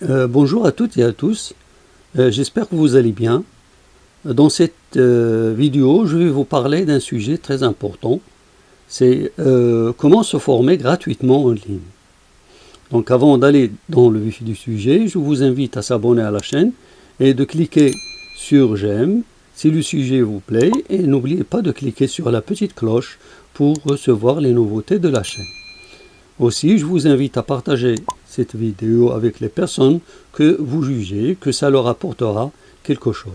Bonjour à toutes et à tous, j'espère que vous allez bien. Dans cette vidéo, je vais vous parler d'un sujet très important, c'est comment se former gratuitement en ligne. Donc avant d'aller dans le vif du sujet, je vous invite à s'abonner à la chaîne et de cliquer sur j'aime si le sujet vous plaît et n'oubliez pas de cliquer sur la petite cloche pour recevoir les nouveautés de la chaîne. Aussi, je vous invite à partager cette vidéo avec les personnes que vous jugez que ça leur apportera quelque chose.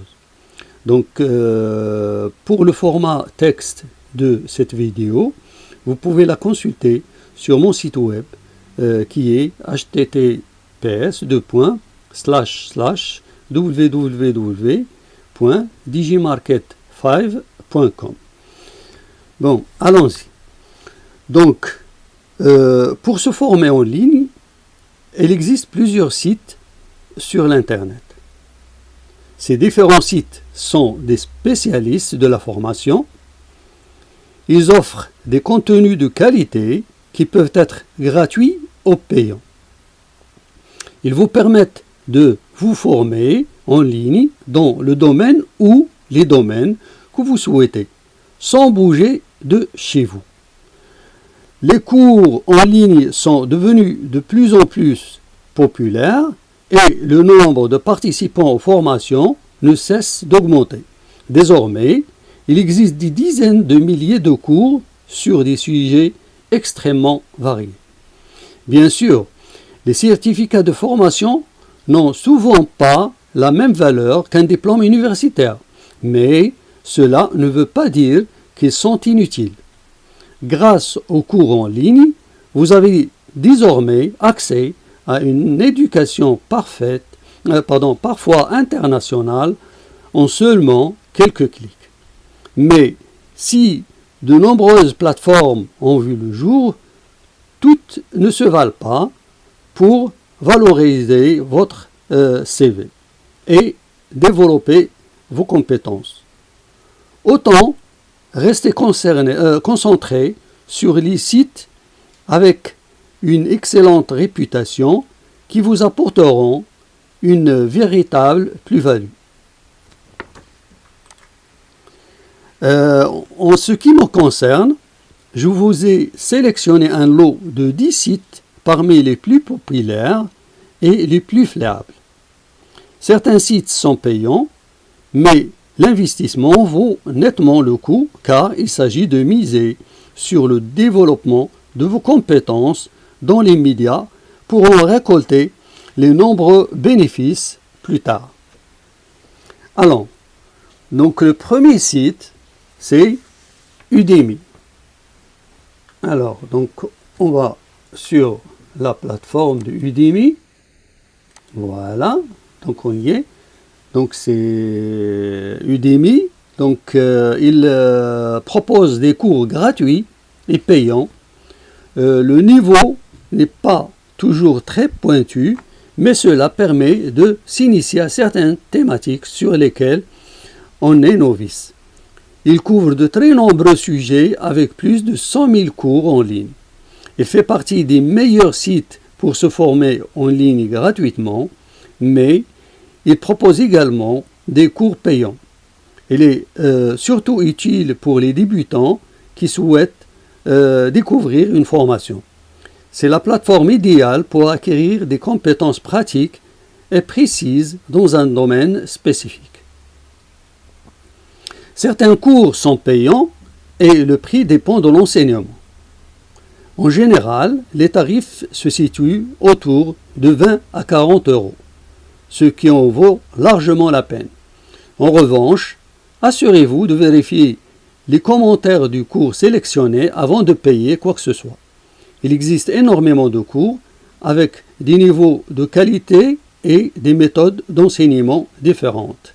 Donc, pour le format texte de cette vidéo, vous pouvez la consulter sur mon site web qui est https://www.digimarket5.com. Bon, allons-y. Donc, pour se former en ligne, il existe plusieurs sites sur l'Internet. Ces différents sites sont des spécialistes de la formation. Ils offrent des contenus de qualité qui peuvent être gratuits ou payants. Ils vous permettent de vous former en ligne dans le domaine ou les domaines que vous souhaitez, sans bouger de chez vous. Les cours en ligne sont devenus de plus en plus populaires et le nombre de participants aux formations ne cesse d'augmenter. Désormais, il existe des dizaines de milliers de cours sur des sujets extrêmement variés. Bien sûr, les certificats de formation n'ont souvent pas la même valeur qu'un diplôme universitaire, mais cela ne veut pas dire qu'ils sont inutiles. Grâce aux cours en ligne, vous avez désormais accès à une éducation parfois internationale, en seulement quelques clics. Mais si de nombreuses plateformes ont vu le jour, toutes ne se valent pas pour valoriser votre CV et développer vos compétences. Autant restez concentré sur les sites avec une excellente réputation qui vous apporteront une véritable plus-value. En ce qui me concerne, je vous ai sélectionné un lot de 10 sites parmi les plus populaires et les plus fiables. Certains sites sont payants, mais l'investissement vaut nettement le coup car il s'agit de miser sur le développement de vos compétences dans les médias pour en récolter les nombreux bénéfices plus tard. Alors, donc le premier site, c'est Udemy. Alors, donc on va sur la plateforme de Udemy. Voilà, donc on y est. Donc c'est Udemy, donc il propose des cours gratuits et payants. Le niveau n'est pas toujours très pointu, mais cela permet de s'initier à certaines thématiques sur lesquelles on est novice. Il couvre de très nombreux sujets avec plus de 100 000 cours en ligne. Il fait partie des meilleurs sites pour se former en ligne gratuitement, mais il propose également des cours payants. Il est surtout utile pour les débutants qui souhaitent découvrir une formation. C'est la plateforme idéale pour acquérir des compétences pratiques et précises dans un domaine spécifique. Certains cours sont payants et le prix dépend de l'enseignement. En général, les tarifs se situent autour de 20 à 40 euros. Ce qui en vaut largement la peine. En revanche, assurez-vous de vérifier les commentaires du cours sélectionné avant de payer quoi que ce soit. Il existe énormément de cours avec des niveaux de qualité et des méthodes d'enseignement différentes.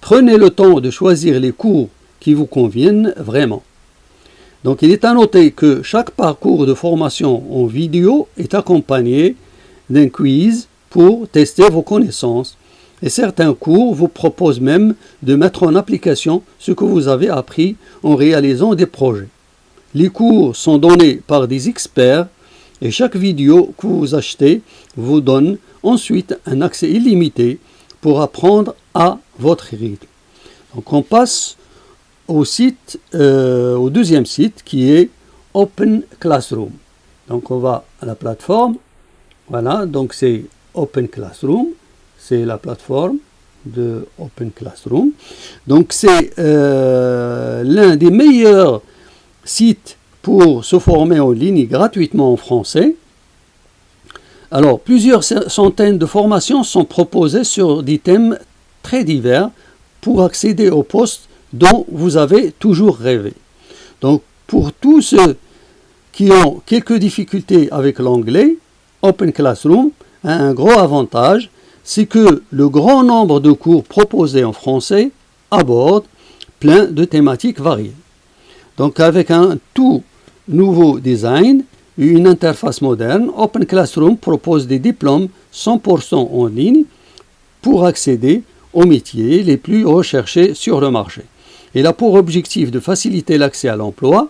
Prenez le temps de choisir les cours qui vous conviennent vraiment. Donc il est à noter que chaque parcours de formation en vidéo est accompagné d'un quiz pour tester vos connaissances et certains cours vous proposent même de mettre en application ce que vous avez appris en réalisant des projets. Les cours sont donnés par des experts et chaque vidéo que vous achetez vous donne ensuite un accès illimité pour apprendre à votre rythme. Donc on passe au deuxième site qui est Open Classroom. Donc on va à la plateforme, voilà, donc c'est Open Classroom, c'est la plateforme de Open Classroom. Donc c'est l'un des meilleurs sites pour se former en ligne gratuitement en français. Alors, plusieurs centaines de formations sont proposées sur des thèmes très divers pour accéder au poste dont vous avez toujours rêvé. Donc, pour tous ceux qui ont quelques difficultés avec l'anglais, Open Classroom a un gros avantage, c'est que le grand nombre de cours proposés en français abordent plein de thématiques variées. Donc, avec un tout nouveau design et une interface moderne, Open Classroom propose des diplômes 100% en ligne pour accéder aux métiers les plus recherchés sur le marché. Il a pour objectif de faciliter l'accès à l'emploi.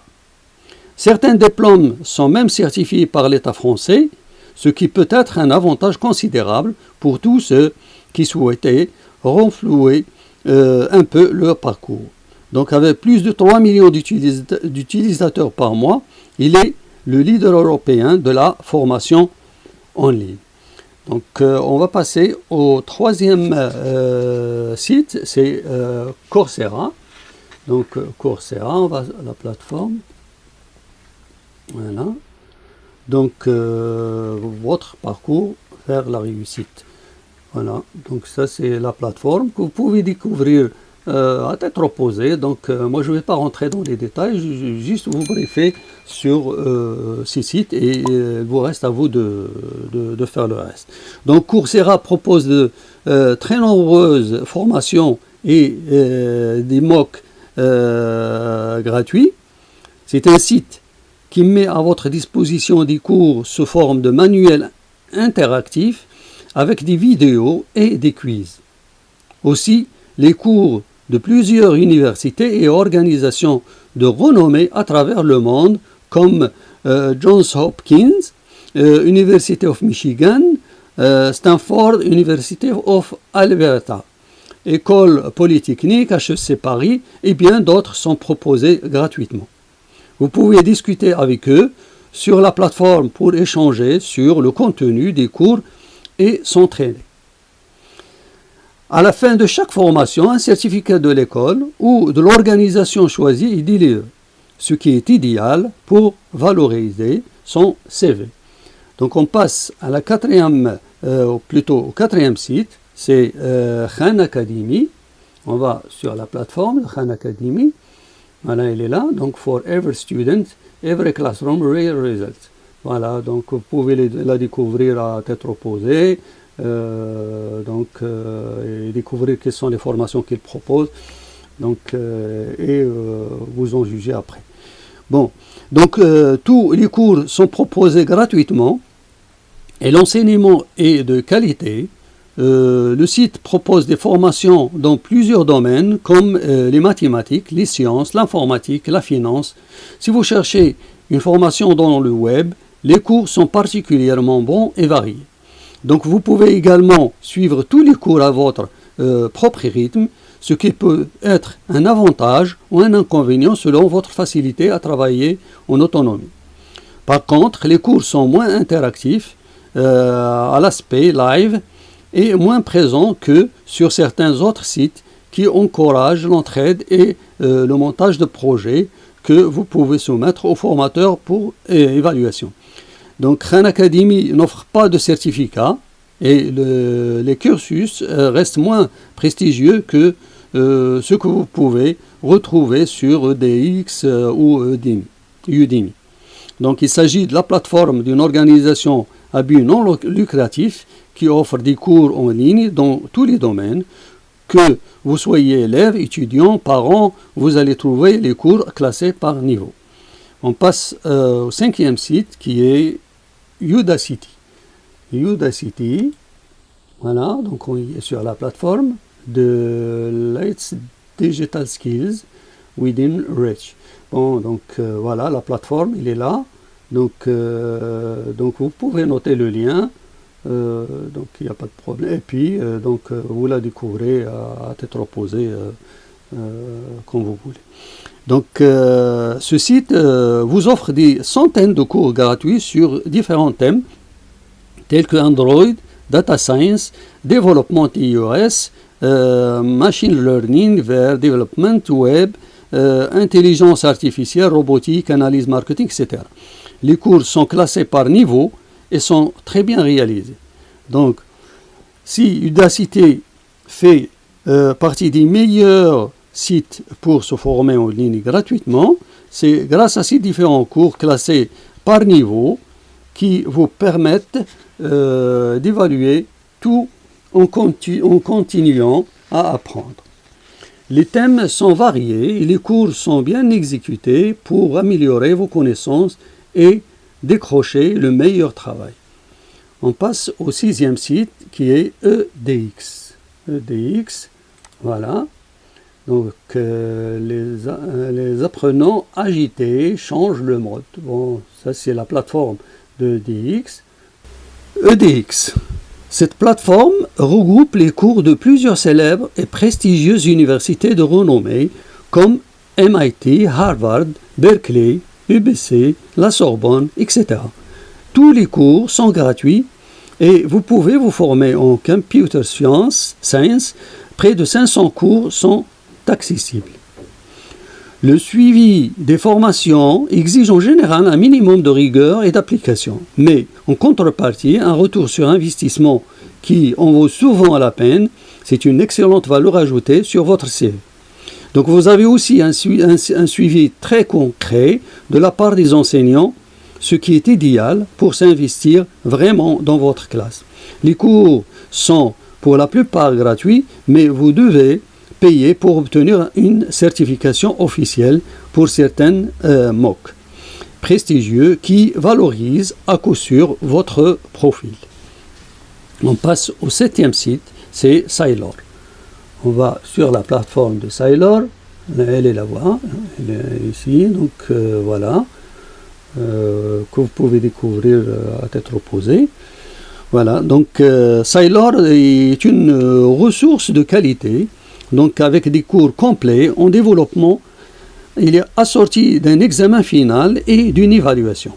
Certains diplômes sont même certifiés par l'État français, ce qui peut être un avantage considérable pour tous ceux qui souhaitaient renflouer un peu leur parcours. Donc avec plus de 3 millions d'utilisateurs par mois, il est le leader européen de la formation en ligne. Donc on va passer au troisième site, c'est Coursera. Donc Coursera, on va à la plateforme. Voilà. Donc votre parcours vers la réussite. Voilà, donc ça c'est la plateforme que vous pouvez découvrir à tête reposée. Donc moi je ne vais pas rentrer dans les détails, juste vous briefer sur ces sites et il vous reste à vous de faire le reste. Donc Coursera propose de très nombreuses formations et des MOOC gratuits. C'est un site qui met à votre disposition des cours sous forme de manuels interactifs avec des vidéos et des quiz. Aussi, les cours de plusieurs universités et organisations de renommée à travers le monde comme Johns Hopkins, University of Michigan, Stanford, University of Alberta, École Polytechnique, HEC Paris et bien d'autres sont proposés gratuitement. Vous pouvez discuter avec eux sur la plateforme pour échanger sur le contenu des cours et s'entraîner. À la fin de chaque formation, un certificat de l'école ou de l'organisation choisie est délivré, ce qui est idéal pour valoriser son CV. Donc on passe à la au quatrième site, c'est Khan Academy. On va sur la plateforme Khan Academy. Voilà, elle est là. Donc for every student, every classroom, real results. Voilà, donc vous pouvez la découvrir à tête reposée. Et découvrir quelles sont les formations qu'il propose vous en juger après. Bon, donc tous les cours sont proposés gratuitement et l'enseignement est de qualité. Le site propose des formations dans plusieurs domaines comme les mathématiques, les sciences, l'informatique, la finance. Si vous cherchez une formation dans le web, les cours sont particulièrement bons et variés. Donc vous pouvez également suivre tous les cours à votre propre rythme, ce qui peut être un avantage ou un inconvénient selon votre facilité à travailler en autonomie. Par contre, les cours sont moins interactifs à l'aspect live et moins présents que sur certains autres sites qui encouragent l'entraide et le montage de projets que vous pouvez soumettre aux formateurs pour évaluation. Donc Khan Academy n'offre pas de certificat et les cursus restent moins prestigieux que ce que vous pouvez retrouver sur EDX ou Udemy. Donc il s'agit de la plateforme d'une organisation à but non lucratif qui offre des cours en ligne dans tous les domaines. Que vous soyez élève, étudiant, parent, vous allez trouver les cours classés par niveau. On passe au cinquième site qui est Udacity. Udacity, voilà, donc on est sur la plateforme de Let's Digital Skills Within Reach. Bon, donc voilà, la plateforme, il est là. Donc vous pouvez noter le lien Donc il n'y a pas de problème. Et puis, vous la découvrez à tête reposée quand vous voulez. Donc ce site vous offre des centaines de cours gratuits sur différents thèmes tels que Android, Data Science, développement iOS, Machine Learning vers Development Web, intelligence artificielle, robotique, analyse marketing, etc. Les cours sont classés par niveau et sont très bien réalisés. Donc, si Udacity fait partie des meilleurs sites pour se former en ligne gratuitement, c'est grâce à ces différents cours classés par niveau qui vous permettent d'évaluer tout en continuant à apprendre. Les thèmes sont variés et les cours sont bien exécutés pour améliorer vos connaissances et décrocher le meilleur travail. On passe au 6e site qui est EDX. EDX, voilà. Donc les apprenants agités changent le mode. Bon, ça c'est la plateforme de EDX. EDX. Cette plateforme regroupe les cours de plusieurs célèbres et prestigieuses universités de renommée comme MIT, Harvard, Berkeley, UBC, la Sorbonne, etc. Tous les cours sont gratuits et vous pouvez vous former en Computer Science. Près de 500 cours sont accessibles. Le suivi des formations exige en général un minimum de rigueur et d'application, mais en contrepartie, un retour sur investissement qui en vaut souvent la peine, c'est une excellente valeur ajoutée sur votre CV. Donc vous avez aussi un suivi très concret de la part des enseignants, ce qui est idéal pour s'investir vraiment dans votre classe. Les cours sont pour la plupart gratuits, mais vous devez payer pour obtenir une certification officielle pour certaines MOOC prestigieux qui valorisent à coup sûr votre profil. On passe au 7e site, c'est Sailor. On va sur la plateforme de Sailor, elle est là-bas, elle est ici, donc voilà, que vous pouvez découvrir à tête reposée. Voilà, donc Sailor est une ressource de qualité, donc avec des cours complets en développement. Il est assorti d'un examen final et d'une évaluation.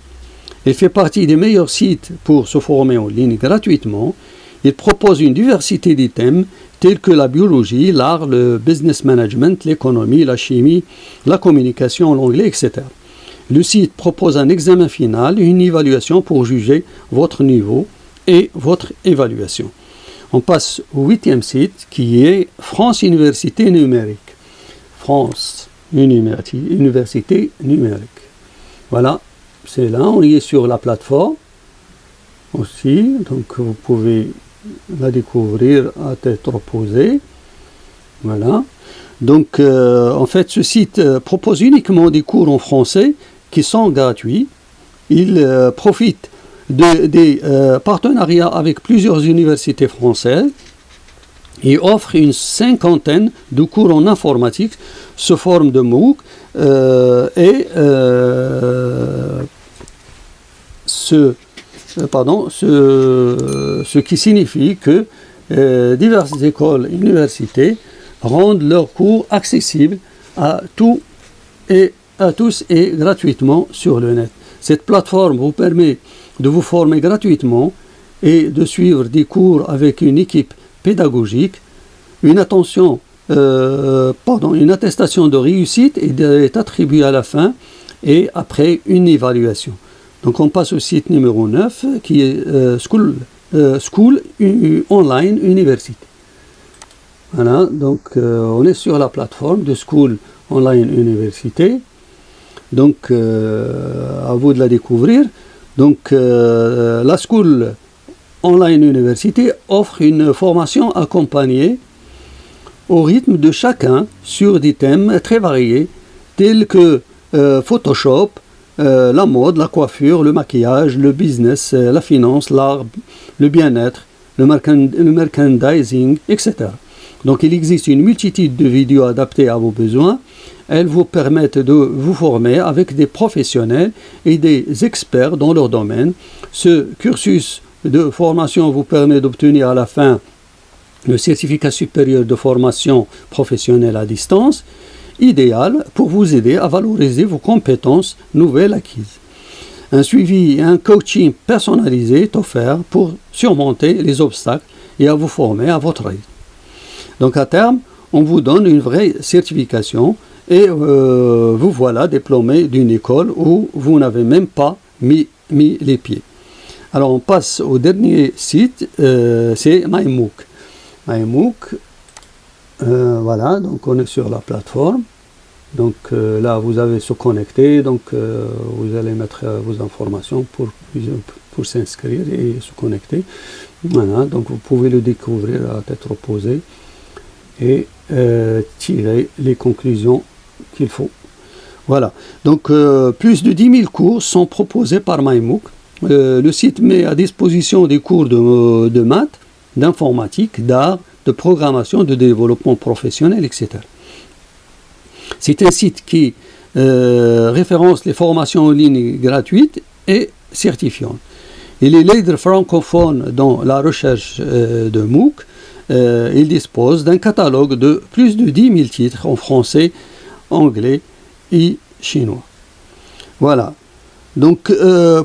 Il fait partie des meilleurs sites pour se former en ligne gratuitement. Il propose une diversité de thèmes tels que la biologie, l'art, le business management, l'économie, la chimie, la communication, l'anglais, etc. Le site propose un examen final et une évaluation pour juger votre niveau et votre évaluation. On passe au 8e site qui est France Université Numérique. France Université Numérique. Voilà, c'est là, on y est sur la plateforme aussi, donc vous pouvez la découvrir à tête reposée. Voilà. Donc en fait ce site propose uniquement des cours en français qui sont gratuits. Il profite des partenariats avec plusieurs universités françaises et offre une 50aine de cours en informatique sous forme de MOOC ce qui signifie que diverses écoles et universités rendent leurs cours accessibles à tous et gratuitement sur le net. Cette plateforme vous permet de vous former gratuitement et de suivre des cours avec une équipe pédagogique. Une attestation de réussite est attribuée à la fin et après une évaluation. Donc on passe au site numéro 9 qui est School Online University. Voilà, donc on est sur la plateforme de School Online University. Donc à vous de la découvrir. Donc la School Online University offre une formation accompagnée au rythme de chacun sur des thèmes très variés tels que Photoshop, la mode, la coiffure, le maquillage, le business, la finance, l'art, le bien-être, le merchandising, etc. Donc il existe une multitude de vidéos adaptées à vos besoins. Elles vous permettent de vous former avec des professionnels et des experts dans leur domaine. Ce cursus de formation vous permet d'obtenir à la fin le certificat supérieur de formation professionnelle à distance, idéal pour vous aider à valoriser vos compétences nouvelles acquises. Un suivi et un coaching personnalisé est offert pour surmonter les obstacles et à vous former à votre rythme. Donc à terme, on vous donne une vraie certification et vous voilà diplômé d'une école où vous n'avez même pas mis les pieds. Alors on passe au dernier site, c'est MyMOOC. MyMOOC, voilà, donc on est sur la plateforme. Donc là, vous avez se connecter, donc vous allez mettre vos informations pour s'inscrire et se connecter. Voilà, donc vous pouvez le découvrir à tête reposée et tirer les conclusions qu'il faut. Voilà, donc plus de 10 000 cours sont proposés par MyMOOC. Le site met à disposition des cours de maths, d'informatique, d'art, de programmation, de développement professionnel, etc. C'est un site qui référence les formations en ligne gratuites et certifiantes. Il est leader francophone dans la recherche de MOOC. Il dispose d'un catalogue de plus de 10 000 titres en français, anglais et chinois. Voilà. Donc,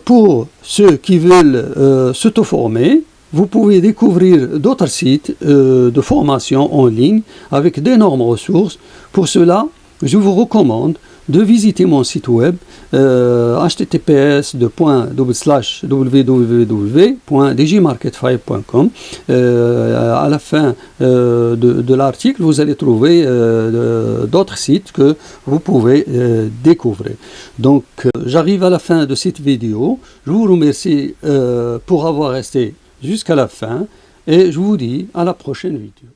pour ceux qui veulent s'auto-former, vous pouvez découvrir d'autres sites de formation en ligne avec d'énormes ressources. Pour cela, je vous recommande de visiter mon site web https://www.djmarket5.com. À la fin de l'article, vous allez trouver d'autres sites que vous pouvez découvrir. Donc, j'arrive à la fin de cette vidéo. Je vous remercie pour avoir resté jusqu'à la fin et je vous dis à la prochaine vidéo.